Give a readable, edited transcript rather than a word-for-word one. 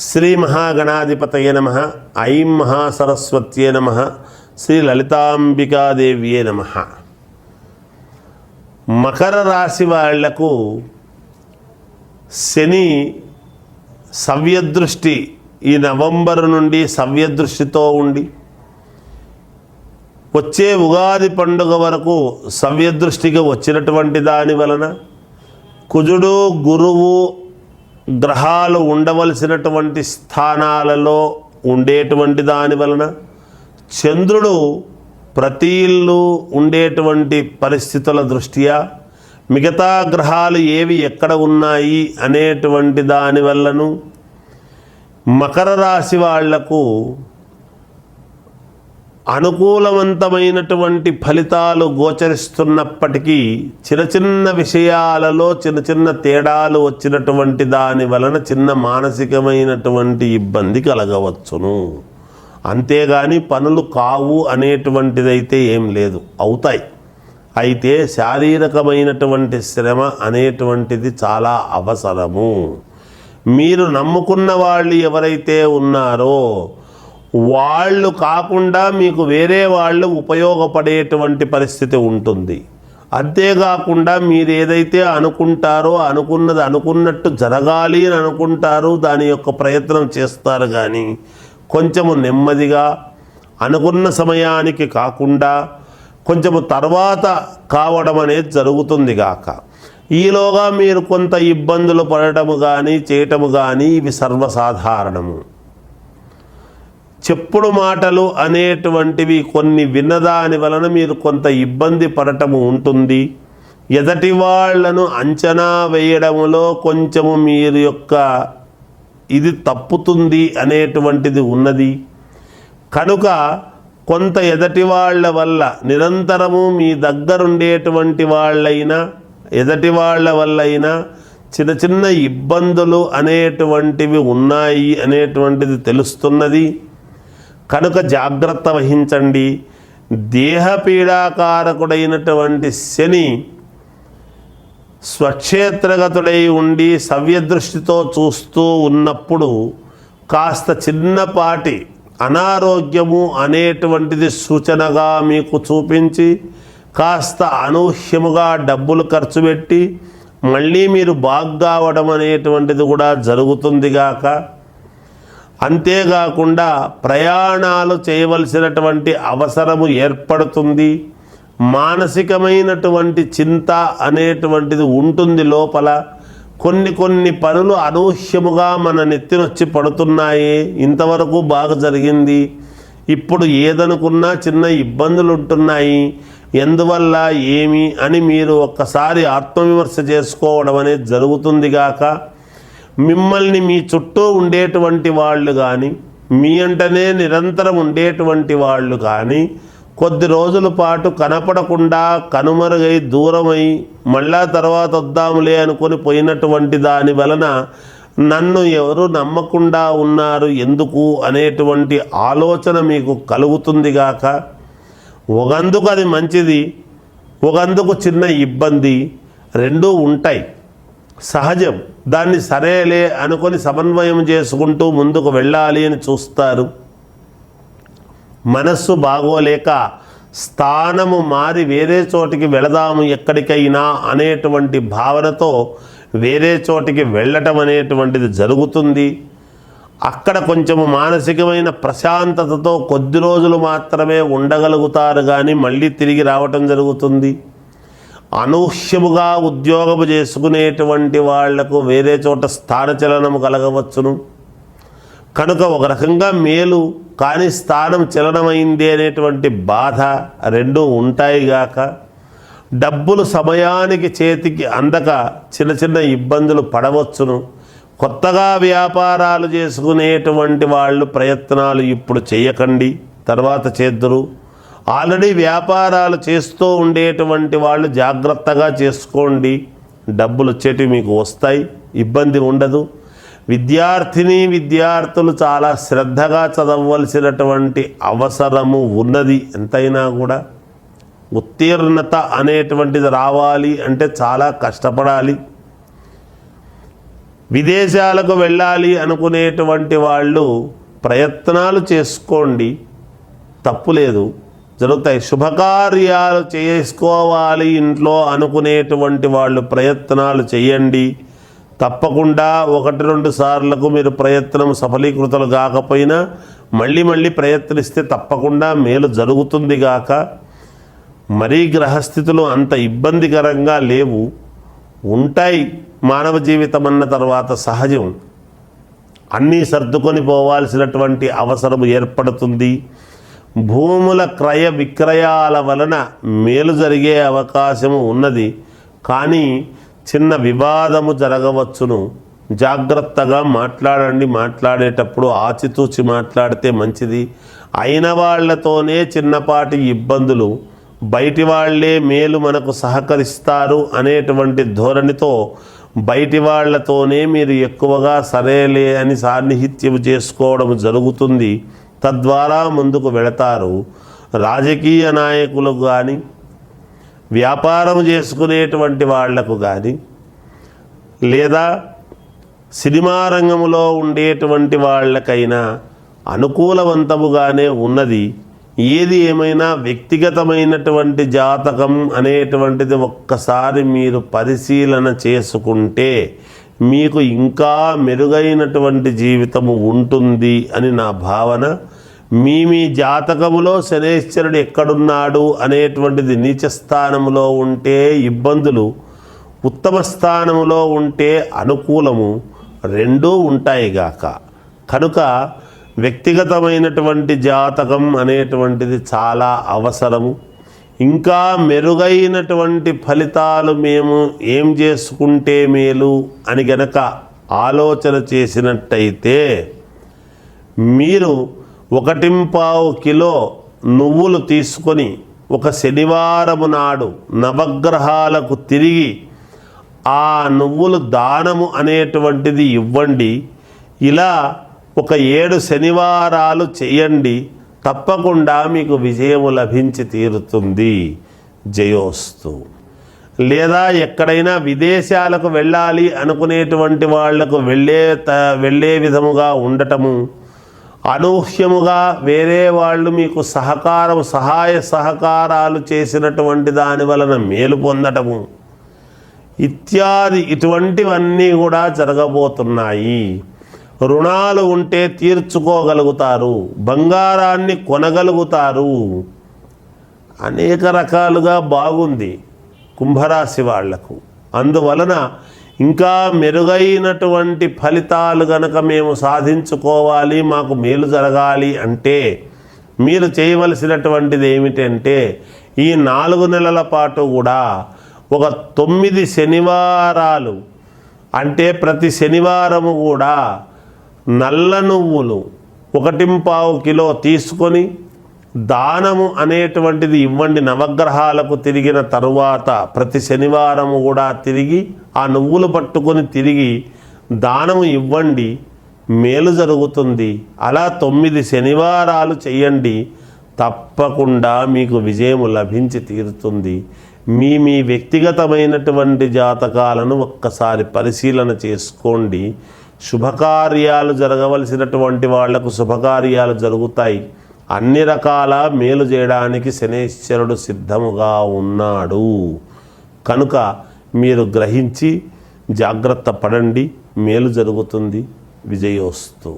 శ్రీ మహాగణాధిపతయే నమః. ఐం మహాసరస్వత్యే నమః. శ్రీ లలితాంబికాదేవ్యే నమః. మకర రాశి వాళ్లకు శని సవ్యదృష్టి ఈ నవంబర్ నుండి సవ్యదృష్టితో ఉండి వచ్చే ఉగాది పండుగ వరకు సవ్యదృష్టికి వచ్చినటువంటి దాని వలన కుజుడు గురువు గ్రహాలు ఉండవలసినటువంటి స్థానాలలో ఉండేటువంటి దాని వలన చంద్రుడు ప్రతి ఇల్లు ఉండేటువంటి పరిస్థితుల దృష్ట్యా మిగతా గ్రహాలు ఏవి ఎక్కడ ఉన్నాయి అనేటువంటి దాని వల్లను మకర రాశి వాళ్లకు అనుకూలవంతమైనటువంటి ఫలితాలు గోచరిస్తున్నప్పటికీ చిన్న చిన్న విషయాలలో చిన్న చిన్న తేడాలు వచ్చినటువంటి దాని వలన చిన్న మానసికమైనటువంటి ఇబ్బంది కలగవచ్చును. అంతేగాని పనులు కావు అనేటువంటిదైతే ఏం లేదు, అవుతాయి. అయితే శారీరకమైనటువంటి శ్రమ అనేటువంటిది చాలా అవసరము. మీరు నమ్ముకున్న వాళ్ళు ఎవరైతే ఉన్నారో వాళ్ళు కాకుండా మీకు వేరే వాళ్ళు ఉపయోగపడేటువంటి పరిస్థితి ఉంటుంది. అంతేకాకుండా మీరు ఏదైతే అనుకుంటారో అనుకున్నది అనుకున్నట్టు జరగాలి అని అనుకుంటారు, దాని యొక్క ప్రయత్నం చేస్తారు. కానీ కొంచెము నెమ్మదిగా అనుకున్న సమయానికి కాకుండా కొంచెము తర్వాత కావడం అనేది జరుగుతుంది గాక. ఈలోగా మీరు కొంత ఇబ్బందులు పడటము కానీ చేయటము కానీ ఇవి సర్వసాధారణము. చెప్పుడు మాటలు అనేటువంటివి కొన్ని విన్నదాని వలన మీరు కొంత ఇబ్బంది పడటము ఉంటుంది. ఎదటి వాళ్లను అంచనా వేయడములో కొంచెము మీరు యొక్క ఇది తప్పుతుంది అనేటువంటిది ఉన్నది. కనుక కొంత ఎదటి వాళ్ళ వల్ల నిరంతరము మీ దగ్గరుండేటువంటి వాళ్ళైనా ఎదటి వాళ్ళ వల్లైనా చిన్న చిన్న ఇబ్బందులు అనేటువంటివి ఉన్నాయి అనేటువంటిది తెలుస్తున్నది. కనుక జాగ్రత్త వహించండి. దేహపీడాకారకుడైనటువంటి శని స్వక్షేత్రగతుడై ఉండి సవ్యదృష్టితో చూస్తూ ఉన్నప్పుడు కాస్త చిన్నపాటి అనారోగ్యము అనేటువంటిది సూచనగా మీకు చూపించి కాస్త అనూహ్యముగా డబ్బులు ఖర్చు పెట్టి మళ్ళీ మీరు బాగ్గావడం అనేటువంటిది కూడా జరుగుతుందిగాక. అంతేకాకుండా ప్రయాణాలు చేయవలసినటువంటి అవసరము ఏర్పడుతుంది. మానసికమైనటువంటి చింత అనేటువంటిది ఉంటుంది లోపల. కొన్ని పనులు అనూహ్యముగా మన నెత్తినొచ్చి పడుతున్నాయి. ఇంతవరకు బాగా జరిగింది, ఇప్పుడు ఏదనుకున్నా చిన్న ఇబ్బందులు ఉంటున్నాయి. ఎందువల్ల ఏమి అని మీరు ఒక్కసారి ఆత్మవిమర్శ చేసుకోవడం అనేది జరుగుతుంది గాక. మిమ్మల్ని మీ చుట్టూ ఉండేటువంటి వాళ్ళు కానీ మీ అంటనే నిరంతరం ఉండేటువంటి వాళ్ళు కానీ కొద్ది రోజుల పాటు కనపడకుండా కనుమరుగై దూరమై మళ్ళా తర్వాత వద్దాములే అనుకొని పోయినటువంటి దాని వలన నన్ను ఎవరు నమ్మకుండా ఉన్నారు ఎందుకు అనేటువంటి ఆలోచన మీకు కలుగుతుంది గాక. ఒకందుకు అది మంచిది, ఒకందుకు చిన్న ఇబ్బంది, రెండూ ఉంటాయి, సహజం. దాన్ని సరేలే అనుకొని సమన్వయం చేసుకుంటూ ముందుకు వెళ్ళాలి అని చూస్తారు. మనస్సు బాగోలేక స్థానము మారి వేరే చోటికి వెళదాము ఎక్కడికైనా అనేటువంటి భావనతో వేరే చోటికి వెళ్ళటం అనేటువంటిది జరుగుతుంది. అక్కడ కొంచెము మానసికమైన ప్రశాంతతతో కొద్ది రోజులు మాత్రమే ఉండగలుగుతారు, కానీ మళ్ళీ తిరిగి రావటం జరుగుతుంది. అనూహ్యముగా ఉద్యోగము చేసుకునేటువంటి వాళ్లకు వేరే చోట స్థానచలనము కలగవచ్చును. కనుక ఒక రకంగా మేలు, కానీ స్థానం చలనమైంది అనేటువంటి బాధ రెండూ ఉంటాయిగాక. డబ్బులు సమయానికి చేతికి అందక చిన్న చిన్న ఇబ్బందులు పడవచ్చును. కొత్తగా వ్యాపారాలు చేసుకునేటువంటి వాళ్ళు ప్రయత్నాలు ఇప్పుడు చేయకండి, తర్వాత చేద్దురు. ఆల్రెడీ వ్యాపారాలు చేస్తూ ఉండేటువంటి వాళ్ళు జాగ్రత్తగా చేసుకోండి, డబ్బులు వచ్చేటివి మీకు వస్తాయి, ఇబ్బంది ఉండదు. విద్యార్థులు చాలా శ్రద్ధగా చదవవలసినటువంటి అవసరము ఉన్నది. ఎంతైనా కూడా ఉత్తీర్ణత అనేటువంటిది రావాలి అంటే చాలా కష్టపడాలి. విదేశాలకు వెళ్ళాలి అనుకునేటువంటి వాళ్ళు ప్రయత్నాలు చేసుకోండి, తప్పులేదు, జరుగుతాయి. శుభకార్యాలు చేసుకోవాలి ఇంట్లో అనుకునేటువంటి వాళ్ళు ప్రయత్నాలు చేయండి. తప్పకుండా 1-2 సార్లకు మీరు ప్రయత్నం సఫలీకృతలు కాకపోయినా మళ్ళీ ప్రయత్నిస్తే తప్పకుండా మేలు జరుగుతుంది గాక. మరీ గ్రహస్థితులు అంత ఇబ్బందికరంగా లేవు, ఉంటాయి. మానవ జీవితం అన్న తర్వాత సహజం, అన్నీ సర్దుకొని పోవాల్సినటువంటి అవసరం ఏర్పడుతుంది. భూముల క్రయ విక్రయాల వలన మేలు జరిగే అవకాశము ఉన్నది, కానీ చిన్న వివాదము జరగవచ్చును. జాగ్రత్తగా మాట్లాడండి, మాట్లాడేటప్పుడు ఆచితూచి మాట్లాడితే మంచిది. అయిన వాళ్లతోనే చిన్నపాటి ఇబ్బందులు, బయటి వాళ్లే మేలు మనకు సహకరిస్తారు అనేటువంటి ధోరణితో బయటి వాళ్లతోనే మీరు ఎక్కువగా సరేలే అని సాన్నిహిత్యం చేసుకోవడం జరుగుతుంది. తద్వారా ముందుకు వెళతారు. రాజకీయ నాయకులు కానీ, వ్యాపారం చేసుకునేటువంటి వాళ్లకు కానీ, లేదా సినిమా రంగంలో ఉండేటువంటి వాళ్ళకైనా అనుకూలవంతముగానే ఉన్నది. ఏది ఏమైనా వ్యక్తిగతమైనటువంటి జాతకం అనేటువంటిది ఒక్కసారి మీరు పరిశీలన చేసుకుంటే మీకు ఇంకా మెరుగైనటువంటి జీవితము ఉంటుంది అని నా భావన. మీ జాతకములో శనేశ్వరుడు ఎక్కడున్నాడు అనేటువంటిది నీచ స్థానములో ఉంటే ఇబ్బందులు, ఉత్తమ స్థానములో ఉంటే అనుకూలము, రెండూ ఉంటాయి గాక. కనుక వ్యక్తిగతమైనటువంటి జాతకం అనేటువంటిది చాలా అవసరము. ఇంకా మెరుగైనటువంటి ఫలితాలు మేము ఏం చేసుకుంటే మేలు అని గనక ఆలోచన చేసినట్టయితే మీరు 1.25 కిలో నువ్వులు తీసుకొని ఒక శనివారము నాడు నవగ్రహాలకు తిరిగి ఆ నువ్వులు దానము అనేటువంటిది ఇవ్వండి. ఇలా ఒక 7 శనివారాలు చేయండి. తప్పకుండా మీకు విజయము లభించి తీరుతుంది. జయోస్తు. లేదా ఎక్కడైనా విదేశాలకు వెళ్ళాలి అనుకునేటువంటి వాళ్లకు వెళ్ళే విధముగా ఉండటము, అనూహ్యముగా వేరే వాళ్ళు మీకు సహాయ సహకారాలు చేసినటువంటి దాని వలన మేలు పొందటము ఇత్యాది ఇటువంటివన్నీ కూడా జరగబోతున్నాయి. రుణాలు ఉంటే తీర్చుకోగలుగుతారు, బంగారాన్ని కొనగలుగుతారు. అనేక రకాలుగా బాగుంది కుంభరాశి వాళ్లకు. అందువలన ఇంకా మెరుగైనటువంటి ఫలితాలు గనక మేము సాధించుకోవాలి, మాకు మేలు జరగాలి అంటే మీరు చేయవలసినటువంటిది ఏమిటంటే ఈ 4 నెలల పాటు కూడా ఒక 9 శనివారాలు, అంటే ప్రతి శనివారము కూడా నల్ల నువ్వులు 1.25 కిలో తీసుకొని దానము అనేటువంటిది ఇవ్వండి. నవగ్రహాలకు తిరిగిన తరువాత ప్రతి శనివారము కూడా తిరిగి ఆ నువ్వులు పట్టుకొని తిరిగి దానము ఇవ్వండి, మేలు జరుగుతుంది. అలా 9 శనివారాలు చేయండి. తప్పకుండా మీకు విజయము లభించి తీరుతుంది. మీ వ్యక్తిగతమైనటువంటి జాతకాలను ఒక్కసారి పరిశీలన చేసుకోండి. శుభకార్యాలు జరగవలసినటువంటి వాళ్లకు శుభకార్యాలు జరుగుతాయి. అన్ని రకాల మేలు చేయడానికి శనేశ్వరుడు సిద్ధముగా ఉన్నాడు. కనుక మీరు గ్రహించి జాగ్రత్త పడండి, మేలు జరుగుతుంది. విజయోస్తు.